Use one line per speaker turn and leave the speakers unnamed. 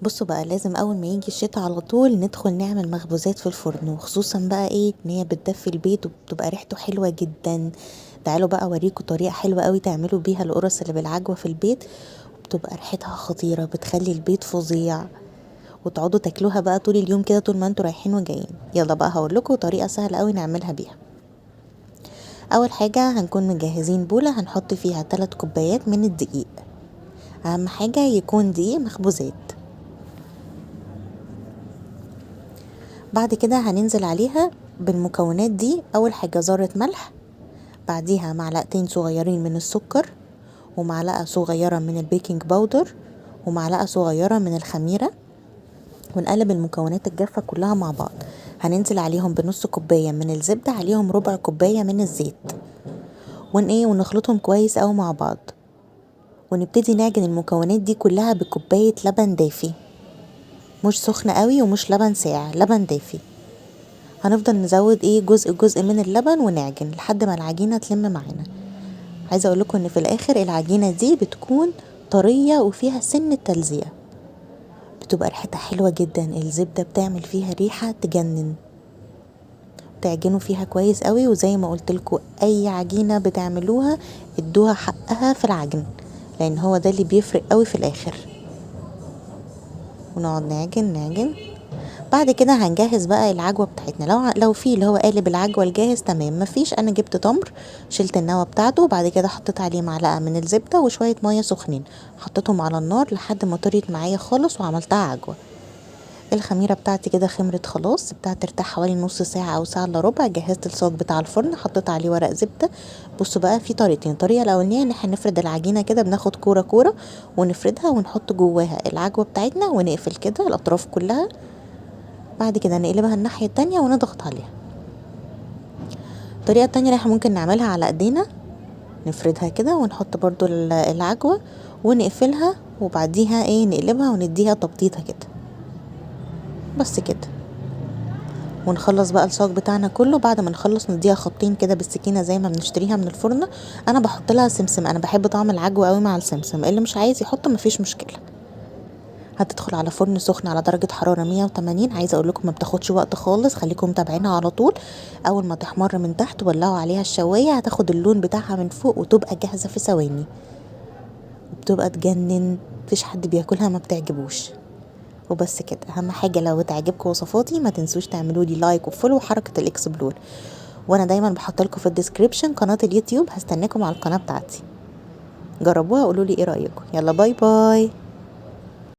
بصوا بقى، لازم اول ما يجي الشتاء على طول ندخل نعمل مخبوزات في الفرن، وخصوصا بقى ايه ان هي بتدفي البيت وبتبقى ريحته حلوة جدا. تعالوا بقى اوريكم طريقة حلوة قوي تعملوا بيها القرص اللي بالعجوة في البيت، وبتبقى ريحتها خطيرة، بتخلي البيت فظيع، وتقعدوا تاكلوها بقى طول اليوم كده طول ما انتوا رايحين وجايين. يلا بقى هقولكوا طريقة سهلة قوي نعملها بيها. اول حاجة هنكون مجهزين بولة هنحط فيها 3 كوبايات من الدقيق. اهم حاجة يكون دقيق مخبوزات. بعد كده هننزل عليها بالمكونات دي. اول حاجة ذرة ملح، بعديها معلقتين صغيرين من السكر، ومعلقة صغيرة من البيكنج باودر، ومعلقة صغيرة من الخميرة، ونقلب المكونات الجافة كلها مع بعض. هننزل عليهم بنص كوباية من الزبدة، عليهم ربع كوباية من الزيت، ونخلطهم كويس قوي مع بعض، ونبتدي نعجن المكونات دي كلها بكوباية لبن دافي، مش سخن قوي ومش لبن ساقع، لبن دافي. هنفضل نزود جزء من اللبن ونعجن لحد ما العجينة تلم معانا. عايزة اقول لكم ان في الاخر العجينة دي بتكون طرية وفيها سن تلزية، بتبقى ريحتها حلوة جدا، الزبدة بتعمل فيها ريحة تجنن. تعجنوا فيها كويس قوي، وزي ما قلت لكم اي عجينة بتعملوها ادوها حقها في العجن، لان هو ده اللي بيفرق قوي في الاخر. ونقعد نعجن. بعد كده هنجهز بقى العجوة بتاعتنا. لو في اللي هو قالب العجوة الجاهز تمام، مفيش انا جبت تمر، شلت النوى بتاعته، وبعد كده حطيت عليه معلقة من الزبدة وشوية مية سخنين، حطيتهم على النار لحد ما طريت معايا خالص وعملتها عجوة. الخميرة بتاعتي كده خمرت خلاص، سبتها ترتاح حوالي نص ساعة او ساعة الا ربع. جهزت الصاج بتاع الفرن، حطيت عليه ورق زبدة. بصوا بقى، في طريقتين. الطريقة الاولانية ان احنا نفرد العجينة كده، بناخد كورة كورة ونفردها ونحط جواها العجوة بتاعتنا ونقفل كده الاطراف كلها. بعد كده نقلبها الناحية التانية ونضغط عليها. الطريقة التانية اللي احنا ممكن نعملها على ايدينا، نفردها كده ونحط برضو العجوة ونقفلها، وبعديها نقلبها ونديها تبطيطة كده، بس كده. ونخلص بقى الصاج بتاعنا كله. بعد ما نخلص نديها خطين كده بالسكينة زي ما بنشتريها من الفرن. انا بحط لها سمسم، انا بحب طعم العجوة قوي مع السمسم، اللي مش عايز يحط مفيش مشكلة. هتدخل على فرن سخن على درجة حرارة 180. عايزة اقول لكم ما بتاخدش وقت خالص، خليكم متابعينها على طول. اول ما تحمر من تحت ولعوا عليها الشواية، هتاخد اللون بتاعها من فوق وتبقى جاهزة في ثواني، وبتبقى تجنن، مفيش حد بياكلها ما بتعجبوش. وبس كده. اهم حاجة لو تعجبكم وصفاتي ما تنسوش تعملوا لي لايك وفولو وحركة الاكسبلور، وانا دايما بحط لكم في الديسكريبشن قناة اليوتيوب، هستناكم على القناة بتاعتي. جربوها وقولوا لي ايه رأيكم. يلا باي باي.